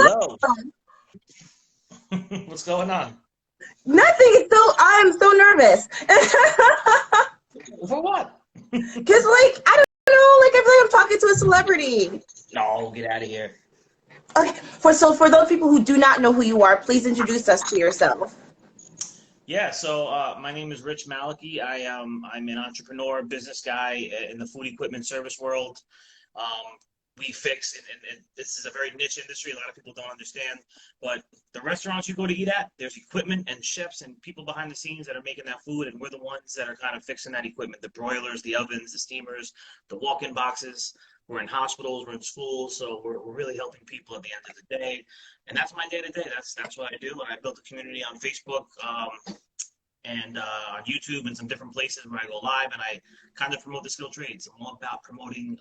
Hello. What's going on? Nothing. I'm so nervous. For what? Cause I don't know, I feel like I'm talking to a celebrity. No, get out of here. Okay. For those people who do not know who you are, please introduce us to yourself. Yeah, so my name is Rich Malachy. I'm an entrepreneur, business guy in the food equipment service world. Um, we fix, and this is a very niche industry. A lot of people don't understand, but the restaurants you go to eat at, there's equipment and chefs and people behind the scenes that are making that food, and we're the ones that are kind of fixing that equipment, the broilers, the ovens, the steamers, the walk-in boxes. We're in hospitals, we're in schools, so we're really helping people at the end of the day. And that's my day to day. That's what I do. And I built a community on Facebook. And on YouTube and some different places where I go live and I kind of promote the skilled trades. I'm all about promoting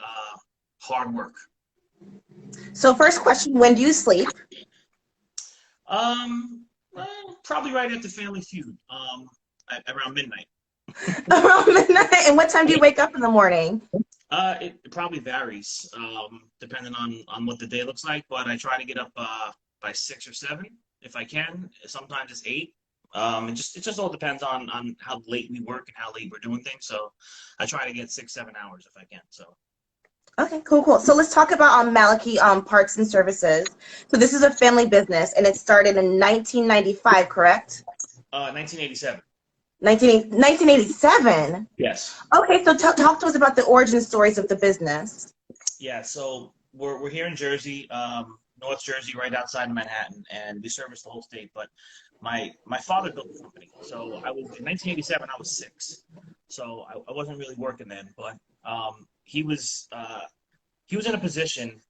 hard work. So first question, when do you sleep? Well, probably right after Family Feud, around midnight. Around midnight. And what time do you wake up in the morning? It probably varies, depending on what the day looks like, but I try to get up by 6 or 7 if I can. Sometimes it's 8. It just all depends on how late we work and how late we're doing things. So I try to get 6, 7 hours if I can. So Okay, cool. So let's talk about Malachy Parts and Services. So this is a family business, and it started in 1995, correct? 1987. 1987. Yes. Okay, so talk to us about the origin stories of the business. Yeah. So we're here in Jersey, North Jersey, right outside of Manhattan, and we service the whole state. But my father built the company. So I was in 1987. I was 6. So I wasn't really working then, but he was in a position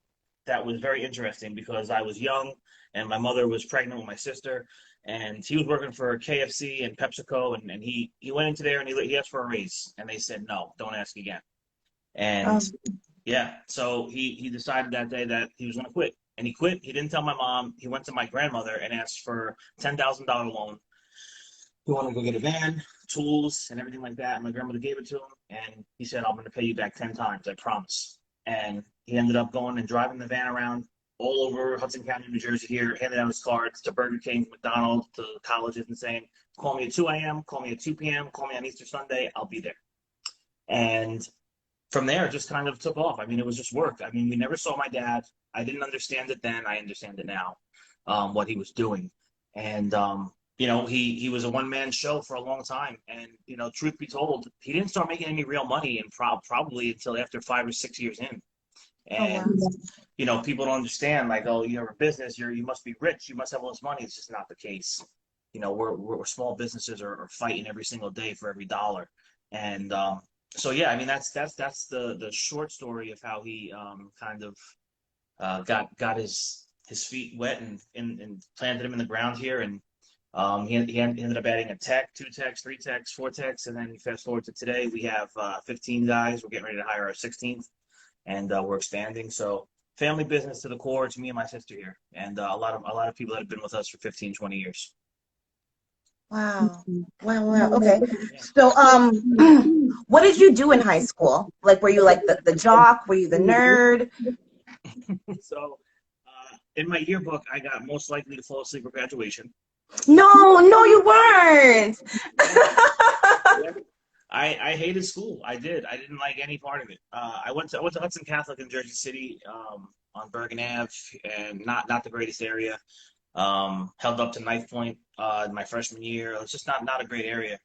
that was very interesting because I was young and my mother was pregnant with my sister, and he was working for KFC and PepsiCo, and he went into there and he asked for a raise, and they said no, don't ask again. And Um, yeah, so he decided that day that he was going to quit, and he quit. He didn't tell my mom. He went to my grandmother and asked for $10,000 loan. He wanted to go get a van, tools, and everything like that. And my grandmother gave it to him, and he said, "I'm going to pay you back 10 times, I promise." And he ended up going and driving the van around all over Hudson County, New Jersey here, handing out his cards to Burger King, McDonald's, to colleges, and saying, "Call me at 2 a.m., call me at 2 p.m., call me on Easter Sunday, I'll be there." And from there, it just kind of took off. I mean, it was just work. I mean, we never saw my dad. I didn't understand it then. I understand it now, what he was doing. And, he was a one-man show for a long time. And, truth be told, he didn't start making any real money and probably until after 5 or 6 years in. oh wow. And, people don't understand, like, oh, you have a business, you must be rich, you must have all this money. It's just not the case. We're small businesses are fighting every single day for every dollar. And, so yeah, I mean that's the short story of how he kind of got his feet wet and planted him in the ground here, and he ended up adding a tech, 2 techs, 3 techs, 4 techs, and then fast forward to today, we have 15 guys. We're getting ready to hire our 16th, and we're expanding. So family business to the core. It's me and my sister here, and a lot of people that have been with us for 15, 20 years. Wow. Wow. Okay. So what did you do in high school? Like, were you like the jock? Were you the nerd? So in my yearbook, I got most likely to fall asleep at graduation. No, you weren't. Yeah. I hated school. I did. I didn't like any part of it. I went to Hudson Catholic in Jersey City, on Bergen Ave, and not the greatest area. Held up to Knife Point in my freshman year. It's just not a great area.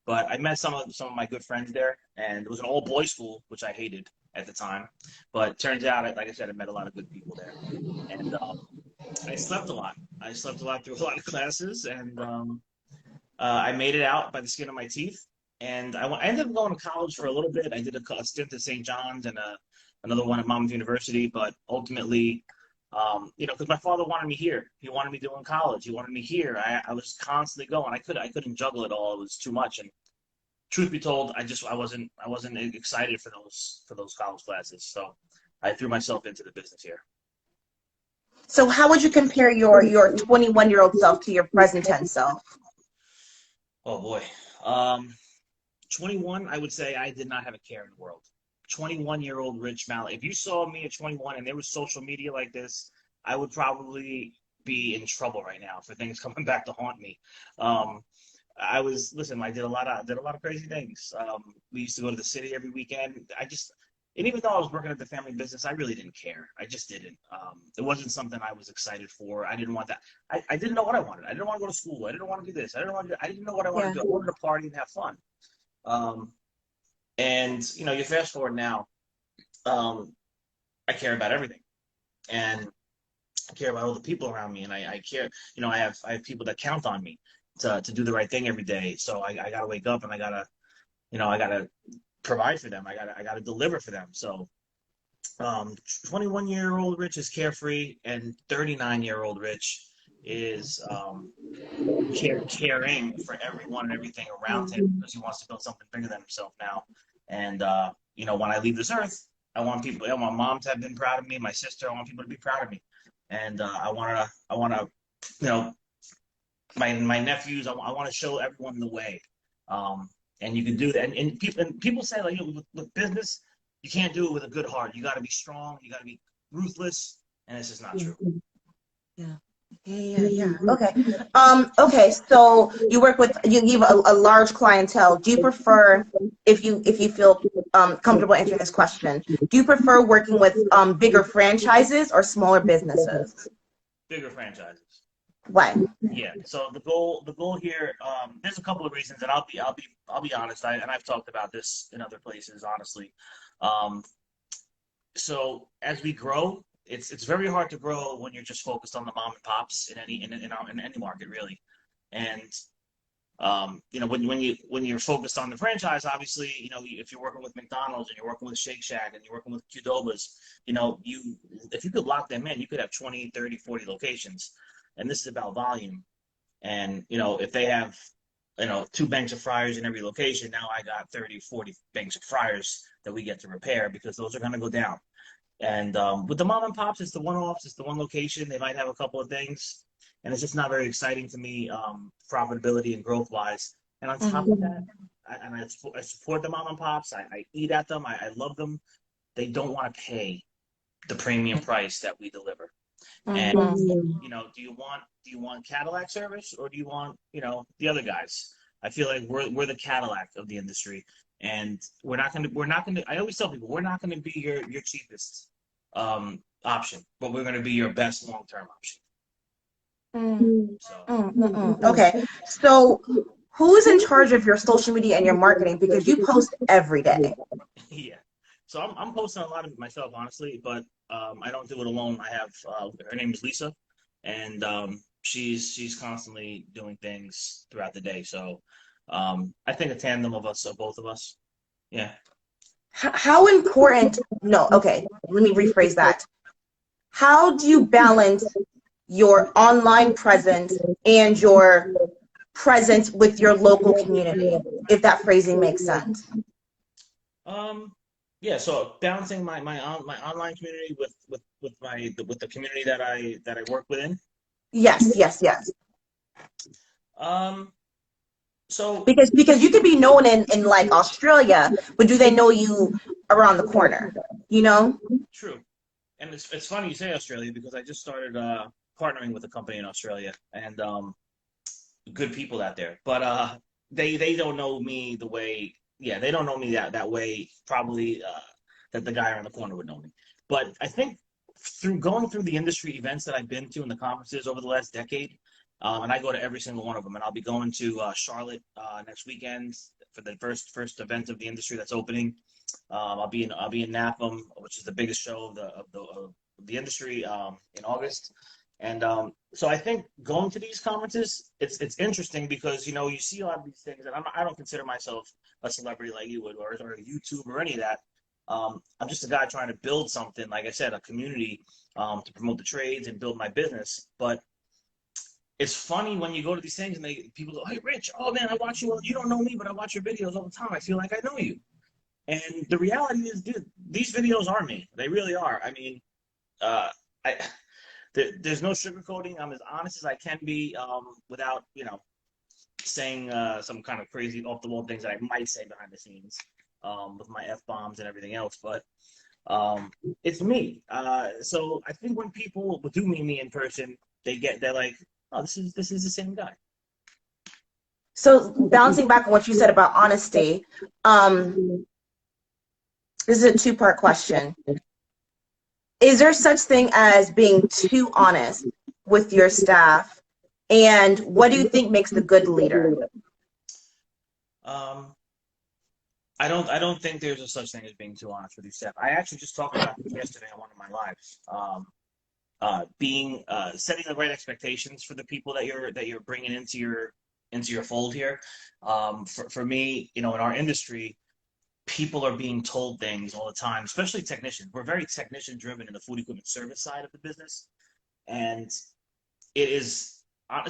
But I met some of my good friends there, and it was an all boys school, which I hated at the time. But turns out, like I said, I met a lot of good people there, and I slept a lot. I slept a lot through a lot of classes, and I made it out by the skin of my teeth. And I ended up going to college for a little bit. I did a stint at St. John's and another one at Monmouth University. But ultimately, because my father wanted me here. He wanted me doing college. He wanted me here. I was constantly going. I couldn't juggle it all. It was too much. And truth be told, I wasn't excited for those college classes. So I threw myself into the business here. So how would you compare your 21-year-old self to your present tense self? Oh boy. 21, I would say I did not have a care in the world. 21-year-old Rich Mallett. If you saw me at 21 and there was social media like this, I would probably be in trouble right now for things coming back to haunt me. Um, listen. I did a lot of crazy things. We used to go to the city every weekend. And even though I was working at the family business, I really didn't care. I just didn't. It wasn't something I was excited for. I didn't want that. I didn't know what I wanted. I didn't want to go to school. I didn't want to do this. I didn't know what I wanted Yeah. to do. I wanted to party and have fun. Um, and you fast forward now. Um, I care about everything, and I care about all the people around me, and I care. I have people that count on me to do the right thing every day. So I gotta wake up and I gotta provide for them. I gotta deliver for them. So 21-year-old Rich is carefree, and 39-year-old Rich is caring for everyone and everything around him because he wants to build something bigger than himself now. And when I leave this earth, I want mom to have been proud of me, my sister. I want people to be proud of me, and I wanna, you know, my nephews. I want to show everyone the way. Um, and you can do that. And people say like with business, you can't do it with a good heart. You got to be strong. You got to be ruthless, and it's just not Yeah. true. Yeah. Yeah. Okay. Okay. So you give a large clientele. Do you prefer, if you feel comfortable answering this question, do you prefer working with bigger franchises or smaller businesses? Bigger franchises. Why? Yeah. So the goal here, there's a couple of reasons, and I'll be honest. I've talked about this in other places, honestly. Um, so as we grow, it's very hard to grow when you're just focused on the mom and pops in any market really. And when you're focused on the franchise, obviously, if you're working with McDonald's and you're working with Shake Shack and you're working with Qdoba's, if you could lock them in, you could have 20, 30, 40 locations. And this is about volume. And, if they have, two banks of fryers in every location, now I got 30, 40 banks of fryers that we get to repair because those are going to go down. And with the mom and pops, it's the one-offs, it's the one location. They might have a couple of things, and it's just not very exciting to me, profitability and growth-wise. And on top of that, I support the mom and pops. I eat at them. I love them. They don't want to pay the premium price that we deliver. And Mm-hmm. do you want Cadillac service or do you want the other guys? I feel like we're the Cadillac of the industry, and we're not gonna. I always tell people we're not gonna be your cheapest option, but we're gonna be your best long term option. So Okay. So who's in charge of your social media and your marketing? Because you post every day. yeah, so I'm posting a lot of it myself, honestly, but I don't do it alone. I have her name is Lisa, and she's constantly doing things throughout the day. So I think a tandem of us, of both of us. Yeah. How important? No. Okay. Let me rephrase that. How do you balance your online presence and your presence with your local community, if that phrasing makes sense? Um, yeah. So balancing my online community with the community that I work within. Yes, yes, yes. Um, so Because you could be known in like Australia, but do they know you around the corner? You know? true. And it's funny you say Australia because I just started partnering with a company in Australia, and good people out there. But they don't know me the way. Yeah, they don't know me that way. Probably that the guy around the corner would know me. But I think through going through the industry events that I've been to and the conferences over the last decade, and I go to every single one of them. And I'll be going to Charlotte next weekend for the first event of the industry that's opening. I'll be in NAPM, which is the biggest show of the industry, in August. And so I think going to these conferences, it's interesting because you see a lot of these things, and I don't consider myself a celebrity like you would, or a YouTube or any of that. I'm just a guy trying to build something, like I said, a community, to promote the trades and build my business. But it's funny when you go to these things and people go, "Hey, Rich, oh man, I watch you. You don't know me, but I watch your videos all the time. I feel like I know you." And the reality is, dude, these videos are me. They really are. I mean, uh, I there's no sugarcoating. I'm as honest as I can be, without saying some kind of crazy off the wall things that I might say behind the scenes, with my f bombs and everything else. But It's me. So I think when people do meet me in person, they're like, oh, this is the same guy. So bouncing back on what you said about honesty, um, this is a two-part question. Is there such thing as being too honest with your staff? And what do you think makes a good leader? Um, I don't think there's a such thing as being too honest with your staff. I actually just talked about this yesterday on one of my lives. Being setting the right expectations for the people that you're bringing into your fold here. For me, in our industry, people are being told things all the time, especially technicians. We're very technician driven in the food equipment service side of the business, and it's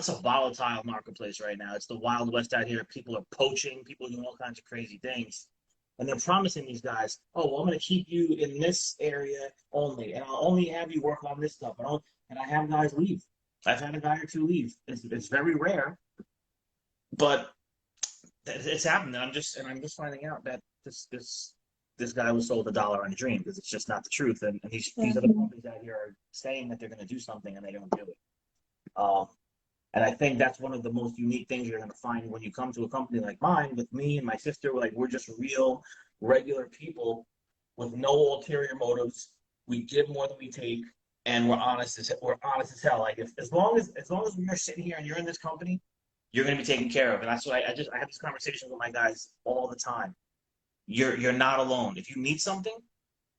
a volatile marketplace right now. It's the Wild West out here. People are poaching, people are doing all kinds of crazy things. And they're promising these guys, oh, well, I'm going to keep you in this area only, and I'll only have you work on this stuff. And I have guys leave. I've had a guy or two leave. It's very rare, but it's happened. And I'm just finding out that this guy was sold $1 on a dream because it's just not the truth. And these other companies out here are saying that they're going to do something and they don't do it. Um, and I think that's one of the most unique things you're going to find when you come to a company like mine with me and my sister. We're just real, regular people with no ulterior motives. We give more than we take, and we're honest as hell. Like if as long as we're sitting here and you're in this company, you're going to be taken care of. And that's why I have these conversations with my guys all the time. You're not alone. If you need something,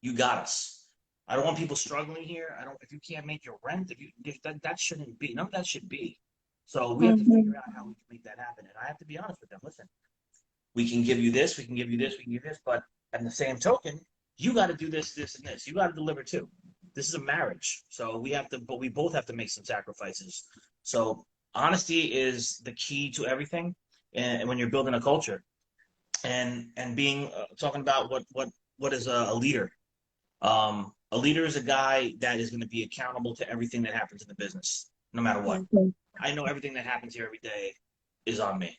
you got us. I don't want people struggling here. I don't. If you can't make your rent, if that shouldn't be. None of that should be. So we have to Mm-hmm. figure out how we can make that happen. And I have to be honest with them. Listen, we can give you this, we can give you this, we can give you this, but at the same token, you got to do this, this, and this. You got to deliver too. This is a marriage, so but we both have to make some sacrifices. So honesty is the key to everything, and when you're building a culture, and being talking about what is a leader. A leader is a guy that is going to be accountable to everything that happens in the business, no matter what. I know everything that happens here every day is on me,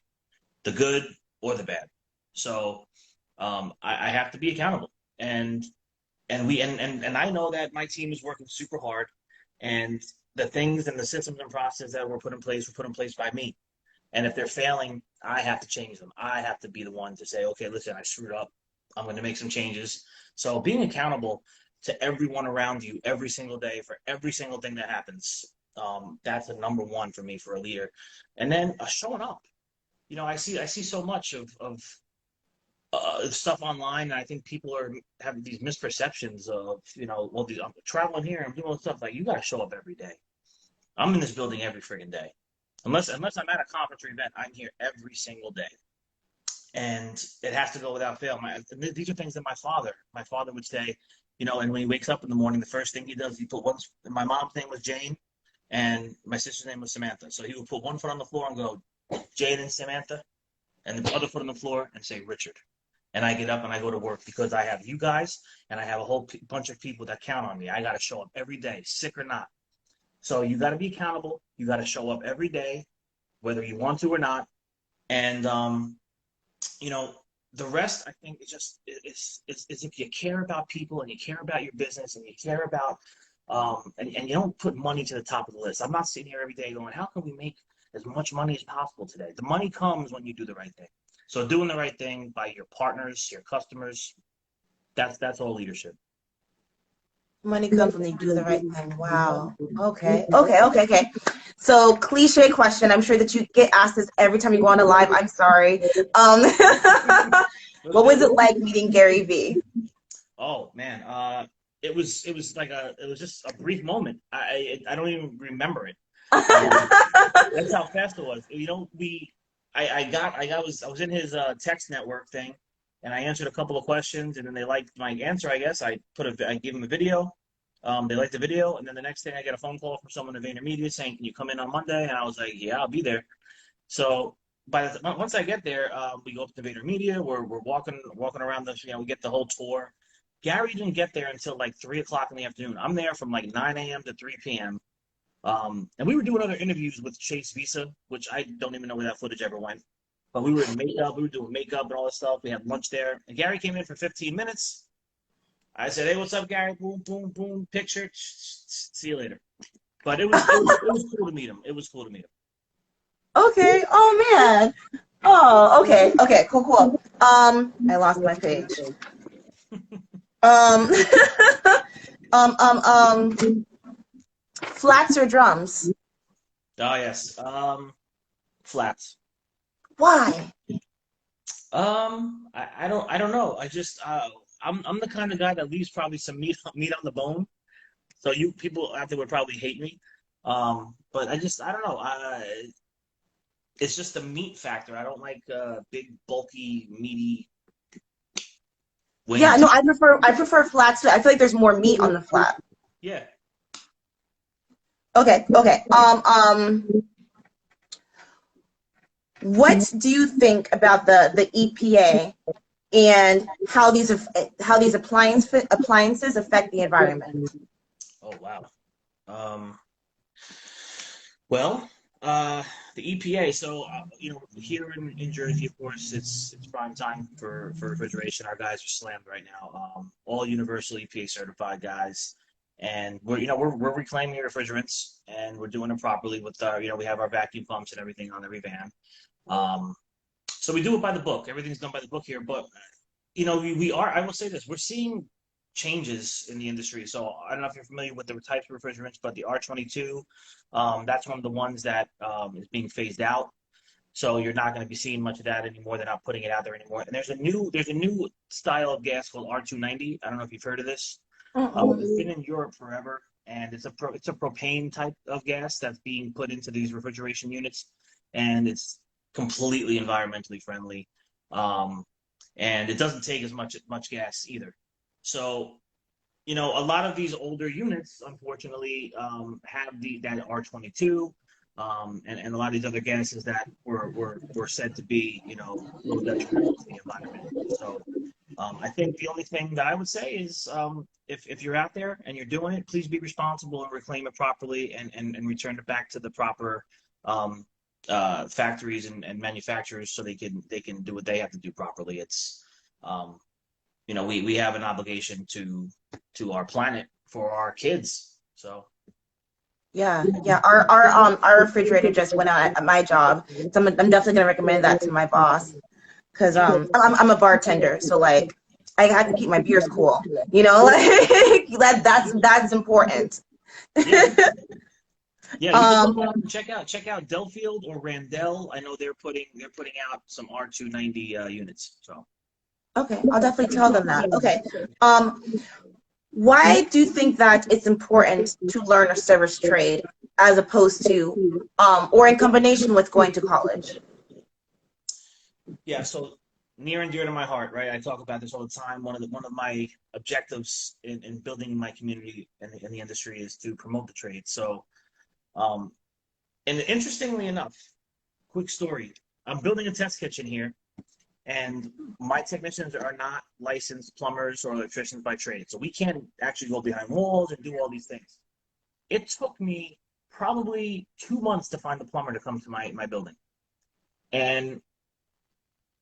the good or the bad. So I have to be accountable, and I know that my team is working super hard, and the things and the systems and processes that were put in place by me. And if they're failing, I have to change them. I have to be the one to say, okay, listen, I screwed up. I'm going to make some changes. So being accountable to everyone around you every single day for every single thing that happens, that's a number one for me for a leader. And then showing up. I see so much of stuff online, and I think people are having these misperceptions of, well, I'm traveling here and doing stuff like you got to show up every day. I'm in this building every friggin' day. Unless I'm at a conference or event, I'm here every single day, and it has to go without fail. These are things that my father would say, and when he wakes up in the morning, the first thing he does, he put one. My mom's name was Jane, and my sister's name was Samantha. So he would put one foot on the floor and go, Jane and Samantha, and the other foot on the floor and say Richard. And I get up and I go to work because I have you guys and I have a whole bunch of people that count on me. I got to show up every day, sick or not. So you got to be accountable. You got to show up every day, whether you want to or not. And you know, the rest I think is just is if you care about people and you care about your business and you care about and you don't put money to the top of the list. I'm not sitting here every day going, how can we make as much money as possible today? The money comes when you do the right thing. So doing the right thing by your partners, your customers, that's all leadership. Money comes when you do the right thing. Wow. Okay. Okay. Okay. Okay. So cliche question. I'm sure that you get asked this every time you go on a live. I'm sorry. Um, what was it like meeting Gary Vee? Oh man, it was just a brief moment. I don't even remember it. Um, that's how fast it was. I was in his text network thing, and I answered a couple of questions, and then they liked my answer. I guess I gave them a video. They liked the video, and then the next thing I get a phone call from someone at VaynerMedia saying, "Can you come in on Monday?" And I was like, "Yeah, I'll be there." So once I get there, we go up to VaynerMedia. We're walking around we get the whole tour. Gary didn't get there until like 3 o'clock in the afternoon. I'm there from like 9 a.m. to 3 p.m. And we were doing other interviews with Chase Visa, which I don't even know where that footage ever went. But we were in makeup, we were doing makeup and all this stuff. We had lunch there. And Gary came in for 15 minutes. I said, "Hey, what's up, Gary? Boom, boom, boom. Picture. See you later." But it was cool to meet him. It was cool to meet him. Okay. Oh man. Oh, okay. Okay. Cool. Cool. I lost my page. Um, flats or drums? Oh yes. Flats. Why? I don't know. I'm the kind of guy that leaves probably some meat on the bone. So you people out there would probably hate me. But I don't know. It's just the meat factor. I don't like big, bulky, meaty Yeah. wings. No, I prefer flats too. I feel like there's more meat on the flat. Yeah. Okay. Okay. What do you think about the EPA and how these appliances affect the environment? Oh wow. Um, well, uh, the EPA. So here in Jersey, of course, it's prime time for refrigeration. Our guys are slammed right now. All universal EPA certified guys, and we're reclaiming refrigerants, and we're doing it properly with our we have our vacuum pumps and everything on every van. Um, so we do it by the book. Everything's done by the book here, but we are. I will say this: we're seeing changes in the industry. So I don't know if you're familiar with the types of refrigerants, but the R22, that's one of the ones that is being phased out. So you're not going to be seeing much of that anymore. They're not putting it out there anymore. And there's a new style of gas called R290. I don't know if you've heard of this. It's Mm-mm. been in Europe forever, and it's a propane type of gas that's being put into these refrigeration units, and it's completely environmentally friendly. Um, and it doesn't take as much gas either. So a lot of these older units, unfortunately, have that R22, and a lot of these other gases that were said to be, real detrimental to the environment. So I think the only thing that I would say is if you're out there and you're doing it, please be responsible and reclaim it properly and return it back to the proper um, factories and manufacturers so they can do what they have to do properly. It's um, we have an obligation to our planet for our kids. So Yeah, yeah. Our refrigerator just went out at my job, so I'm definitely gonna recommend that to my boss because yeah, I'm a bartender, so like I have to keep my beers cool, you know, like that's important. yeah, yeah. You can look Um, up and check out Delfield or Randell. I know they're putting out some R290 units. So okay, I'll definitely tell them that. Okay. Um, why do you think that it's important to learn a service trade as opposed to or in combination with going to college? yeah, so near and dear to my heart, right? I talk about this all the time. One of my objectives in building my community in the industry is to promote the trade. So um, and interestingly enough, quick story. I'm building a test kitchen here, and my technicians are not licensed plumbers or electricians by trade. So we can't actually go behind walls and do all these things. It took me probably 2 months to find a plumber to come to my building. And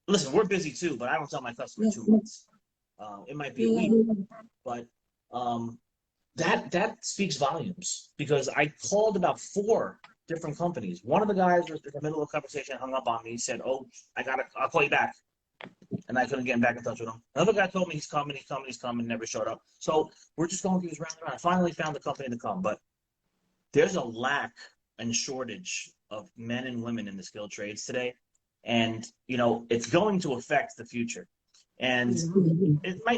listen, we're busy too, but I don't tell my customer 2 months. It might be a week, but um, that speaks volumes because I called about four different companies. One of the guys was in the middle of a conversation, hung up on me. He said, "Oh, I'll call you back," and I couldn't get back in touch with him. Another guy told me he's coming, never showed up. So we're just going through this round and round. I finally found the company to come, but there's a lack and shortage of men and women in the skilled trades today, and it's going to affect the future. And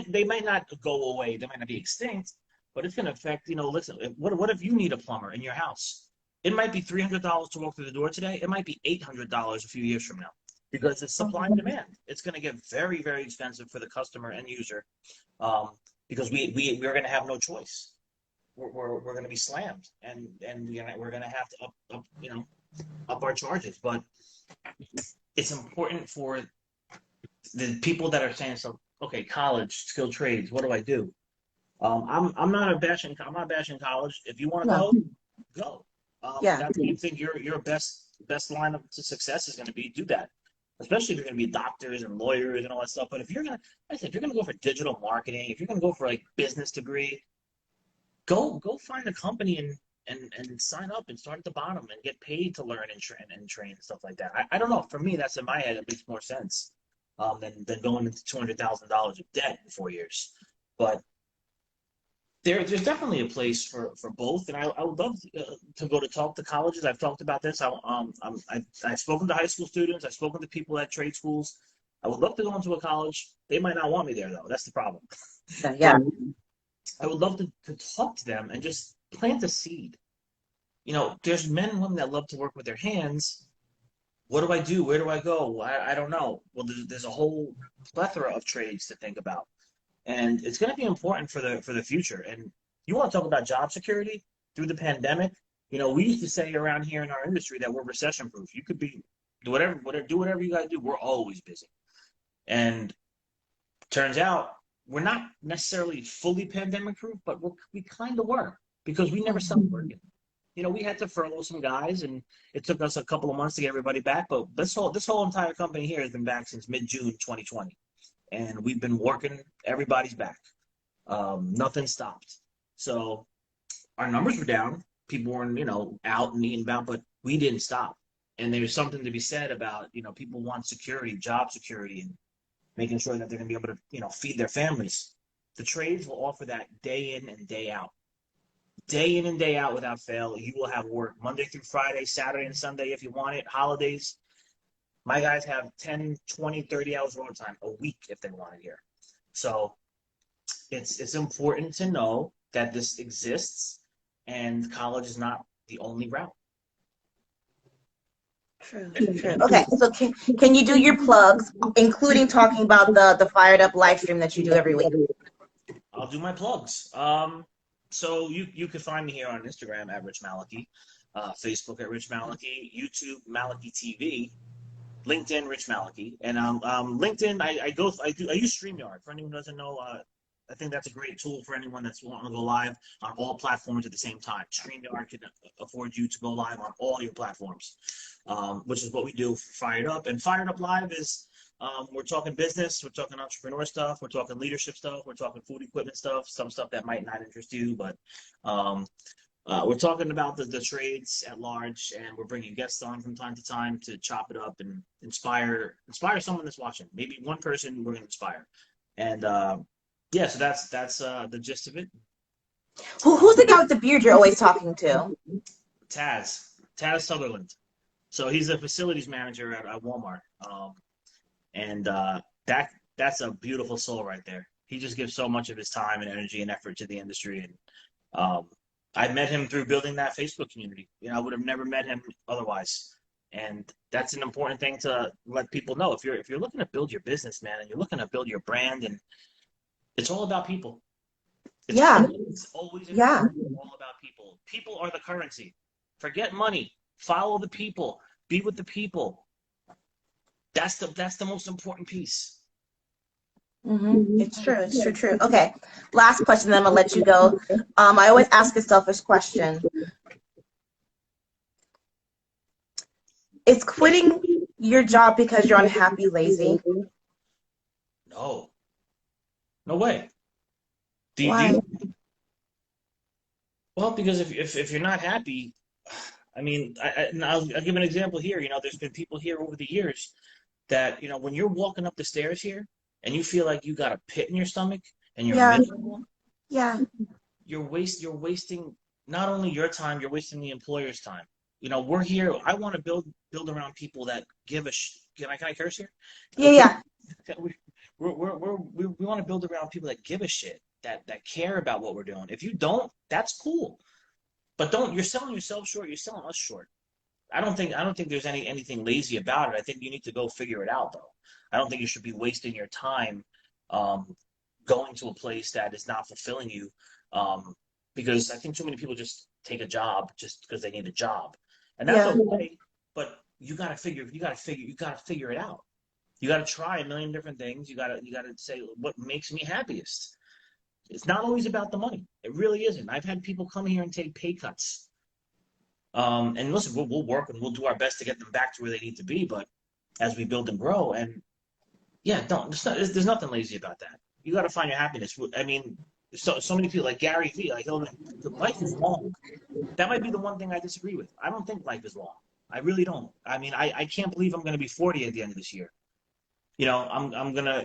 they might not go away, they might not be extinct, but it's going to affect. Listen, what if you need a plumber in your house? It might be $300 to walk through the door today. It might be $800 a few years from now because it's supply and demand. It's going to get very, very expensive for the customer and user um, because we're going to have no choice. We're going to be slammed, and we're going to have to up our charges. But it's important for the people that are saying, so okay, college, skilled trades, what do I do? I'm not bashing college. If you want to No, go, go. yeah, That's what you think your best line of to success is going to be. Do that. especially if you're going to be doctors and lawyers and all that stuff. But if you're going to, like I said, if you're going to go for digital marketing, if you're going to go for like business degree, go find a company and sign up and start at the bottom and get paid to learn and train and stuff like that. I don't know. For me, that's in my head. It makes more sense than going into $200,000 of debt in 4 years. But there's definitely a place for both, and I would love to go to talk to colleges. I've talked about this. I've spoken to high school students. I've spoken to people at trade schools. I would love to go into a college. They might not want me there though. That's the problem. Yeah. I would love to talk to them and just plant a seed. There's men and women that love to work with their hands. What do I do? Where do I go? I don't know. Well, there's a whole plethora of trades to think about, and it's going to be important for the future. And you want to talk about job security through the pandemic? We used to say around here in our industry that we're recession proof. You could be do whatever you got to do. We're always busy, and turns out we're not necessarily fully pandemic proof, but we kind of were because we never stopped working. We had to furlough some guys, and it took us a couple of months to get everybody back. But this whole entire company here has been back since mid-June 2020, and we've been working. Everybody's back. Nothing stopped. So our numbers were down. People weren't, out and eating about, but we didn't stop. And there's something to be said about, people want security, job security, and making sure that they're going to be able to, feed their families. The trades will offer that day in and day out. Day in and day out without fail. You will have work Monday through Friday, Saturday and Sunday if you want it, holidays. My guys have 10, 20, 30 hours of overtime a week if they want it here. So it's important to know that this exists and college is not the only route. True. Okay, so can you do your plugs, including talking about the Fired Up live stream that you do every week? I'll do my plugs. So you can find me here on Instagram at Rich Malachy, Facebook at Rich Malachy, YouTube Malachy TV, LinkedIn Rich Malachy, and LinkedIn I use StreamYard. For anyone who doesn't know, I think that's a great tool for anyone that's wanting to go live on all platforms at the same time. StreamYard can afford you to go live on all your platforms, which is what we do for Fired Up. And Fired Up Live is we're talking business, we're talking entrepreneur stuff, we're talking leadership stuff, we're talking food equipment stuff, some stuff that might not interest you, but we're talking about the trades at large, and we're bringing guests on from time to time to chop it up and inspire someone that's watching. Maybe one person we're going to inspire. And yeah, so that's the gist of it. Who's the guy with the beard you're always talking to? Taz Sutherland. So he's a facilities manager at Walmart. And that's a beautiful soul right there. He just gives so much of his time and energy and effort to the industry. And I met him through building that Facebook community. I would have never met him otherwise. And that's an important thing to let people know. If you're looking to build your business, man, and you're looking to build your brand, and it's all about people. It's always all about people. People are the currency. Forget money. Follow the people. Be with the people. That's the most important piece. It's true. Okay, last question, then I'm gonna let you go. I always ask a selfish question. Is quitting your job because you're unhappy lazy? No way. Why? Well, because if you're not happy, I mean, I'll give an example here. There's been people here over the years that, when you're walking up the stairs here and you feel like you got a pit in your stomach and you're miserable, you're wasting not only your time, you're wasting the employer's time. We're here. I want to build around people that give a can I curse here? Yeah. We want to build around people that give a shit, that care about what we're doing. If you don't, that's cool. But you're selling yourself short, you're selling us short. I don't think there's anything lazy about it. I think you need to go figure it out though. I don't think you should be wasting your time going to a place that is not fulfilling you. Because I think too many people just take a job just because they need a job. And that's okay, but you gotta figure it out. You gotta try a million different things. You gotta say what makes me happiest. It's not always about the money. It really isn't. I've had people come here and take pay cuts. And listen, we'll work and we'll do our best to get them back to where they need to be. But as we build and grow. And yeah, don't. There's nothing lazy about that. You got to find your happiness. I mean, so many people like Gary Vee, like life is long. That might be the one thing I disagree with. I don't think life is long. I really don't. I mean, I can't believe I'm going to be 40 at the end of this year. You know, I'm gonna.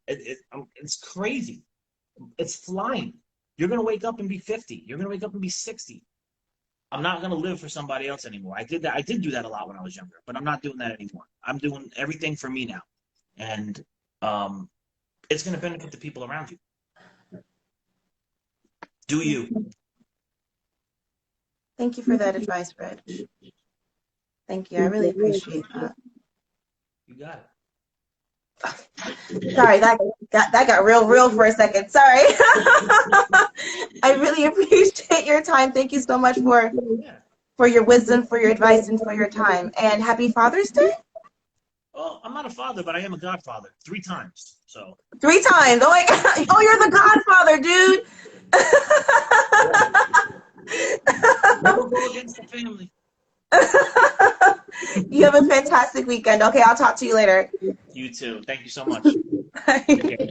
It's crazy. It's flying. You're gonna wake up and be 50. You're gonna wake up and be 60. I'm not gonna live for somebody else anymore. I did that. I did do that a lot when I was younger, but I'm not doing that anymore. I'm doing everything for me now, and um, it's gonna benefit the people around you. Do you? Thank you for that advice, Rich. Thank you. I really appreciate that. You got it. Sorry, that got real for a second. Sorry. I really appreciate your time. Thank you so much Yeah. for your wisdom, for your advice, and for your time. And happy Father's Day. Well, I'm not a father, but I am a godfather 3 times. So 3 times. Oh my God. Oh, you're the Godfather, dude. never go against the family. You have a fantastic weekend. Okay, I'll talk to you later. You too. Thank you so much. Bye.